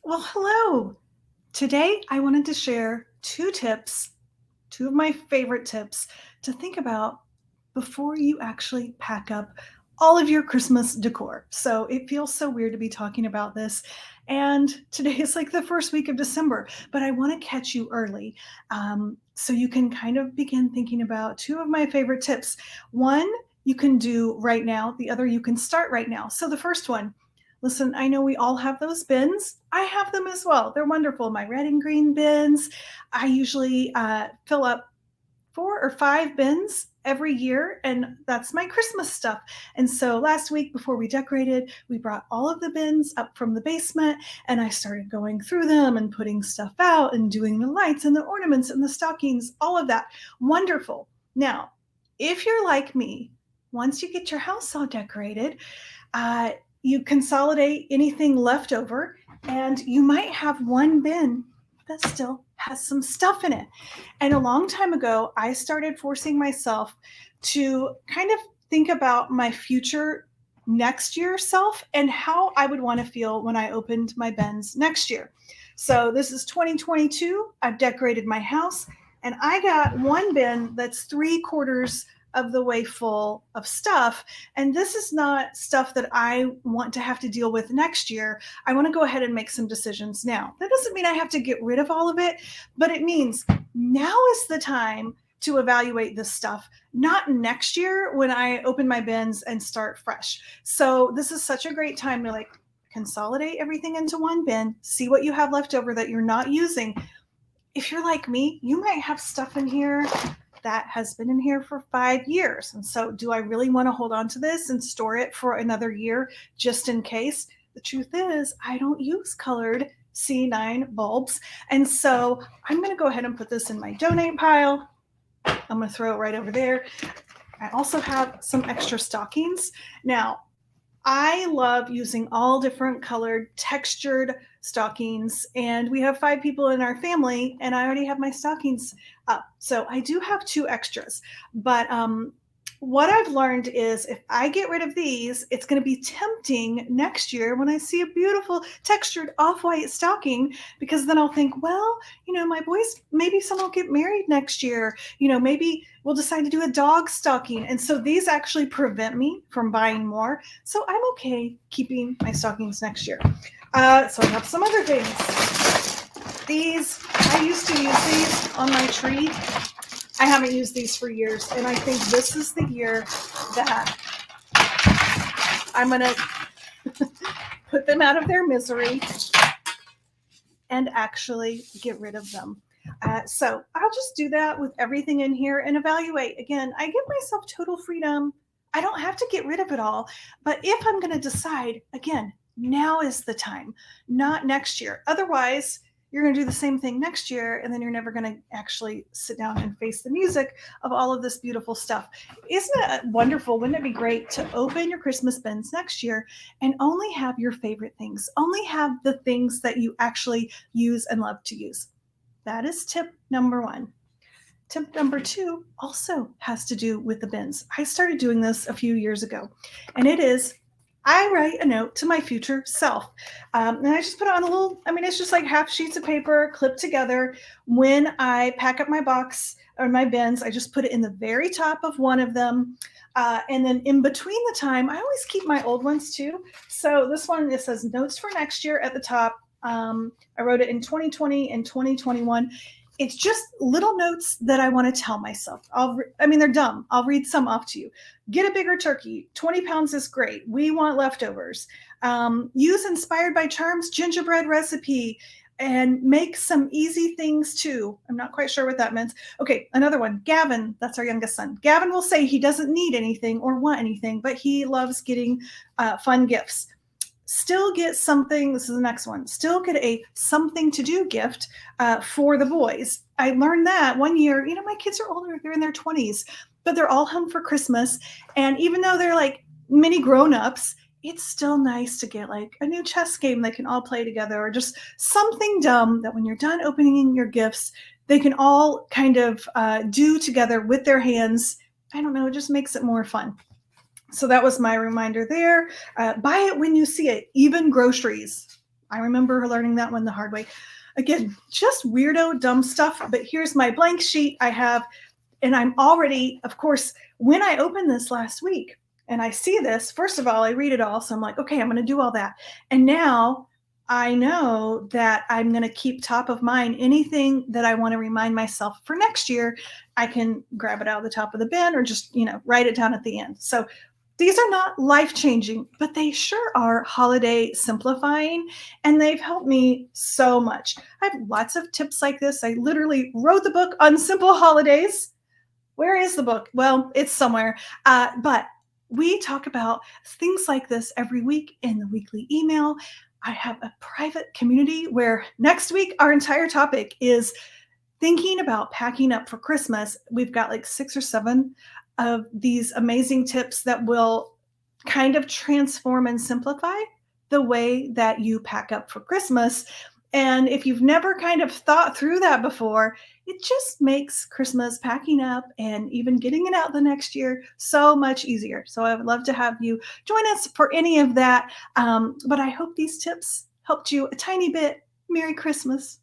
Well, hello. Today, I wanted to share two tips, two of my favorite tips to think about before you actually pack up all of your Christmas decor. So it feels so weird to be talking about this. And today is like the first week of December, but I want to catch you early so you can kind of begin thinking about two of my favorite tips. One you can do right now, the other you can start right now. So the first one, listen, I know we all have those bins. I have them as well. They're wonderful. My red and green bins. I usually fill up 4 or 5 bins every year, and that's my Christmas stuff. And so last week, before we decorated, we brought all of the bins up from the basement, and I started going through them and putting stuff out and doing the lights and the ornaments and the stockings, all of that. Wonderful. Now, if you're like me, once you get your house all decorated, uh, you consolidate anything left over, and you might have one bin that still has some stuff in it. And a long time ago, I started forcing myself to kind of think about my future next year self and how I would want to feel when I opened my bins next year. So this is 2022. I've decorated my house, and I got one bin that's 3/4 of the way full of stuff. And this is not stuff that I want to have to deal with next year. I want to go ahead and make some decisions now. That doesn't mean I have to get rid of all of it, but it means now is the time to evaluate this stuff, not next year when I open my bins and start fresh. So this is such a great time to like consolidate everything into one bin, see what you have left over that you're not using. If you're like me, you might have stuff in here that has been in here for 5 years. And so, do I really want to hold on to this and store it for another year just in case? The truth is, I don't use colored C9 bulbs. And so, I'm going to go ahead and put this in my donate pile. I'm going to throw it right over there. I also have some extra stockings. Now, I love using all different colored textured stockings, and we have 5 people in our family, and I already have my stockings up. So I do have 2 extras, but what I've learned is if I get rid of these, it's going to be tempting next year when I see a beautiful textured off-white stocking, because then I'll think, well, my boys, maybe some will get married next year. Maybe we'll decide to do a dog stocking. And so these actually prevent me from buying more. So I'm okay keeping my stockings next year. So I have some other things. I used to use these on my tree. I haven't used these for years, and I think this is the year that I'm going to put them out of their misery and actually get rid of them. So I'll just do that with everything in here and evaluate. Again, I give myself total freedom. I don't have to get rid of it all. But if I'm going to decide, again, now is the time, not next year. Otherwise, you're going to do the same thing next year, and then you're never going to actually sit down and face the music of all of this beautiful stuff. Isn't it wonderful? Wouldn't it be great to open your Christmas bins next year and only have your favorite things, only have the things that you actually use and love to use? That is tip number 1. Tip number 2 also has to do with the bins. I started doing this a few years ago, and it is I write a note to my future self. And I just put it on it's just like half sheets of paper clipped together. When I pack up my box or my bins, I just put it in the very top of one of them. And then in between the time, I always keep my old ones too. So this one, it says notes for next year at the top. I wrote it in 2020 and 2021. It's just little notes that I want to tell myself. They're dumb. I'll read some off to you. Get a bigger turkey. 20 pounds is great. We want leftovers. Use Inspired by Charms gingerbread recipe and make some easy things too. I'm not quite sure what that means. Okay, another one. Gavin, that's our youngest son. Gavin will say he doesn't need anything or want anything, but he loves getting fun gifts. Still get something. This is the next one. Still get a something to do gift for the boys. I learned that one year. My kids are older. They're in their 20s, but they're all home for Christmas. And even though they're like mini grown-ups, it's still nice to get like a new chess game they can all play together, or just something dumb that when you're done opening your gifts, they can all kind of do together with their hands. I don't know. It just makes it more fun. So that was my reminder there. Buy it when you see it, even groceries. I remember learning that one the hard way. Again, just weirdo, dumb stuff. But here's my blank sheet I have, and I'm already, of course, when I opened this last week and I see this, first of all, I read it all. So I'm like, okay, I'm going to do all that. And now I know that I'm going to keep top of mind anything that I want to remind myself for next year. I can grab it out of the top of the bin or just, write it down at the end. So these are not life changing, but they sure are holiday simplifying, and they've helped me so much. I have lots of tips like this. I literally wrote the book on simple holidays. Where is the book? Well, it's somewhere. But we talk about things like this every week in the weekly email. I have a private community where next week our entire topic is thinking about packing up for Christmas. We've got like 6 or 7 of these amazing tips that will kind of transform and simplify the way that you pack up for Christmas. And if you've never kind of thought through that before, it just makes Christmas packing up and even getting it out the next year so much easier. So I would love to have you join us for any of that. But I hope these tips helped you a tiny bit. Merry Christmas.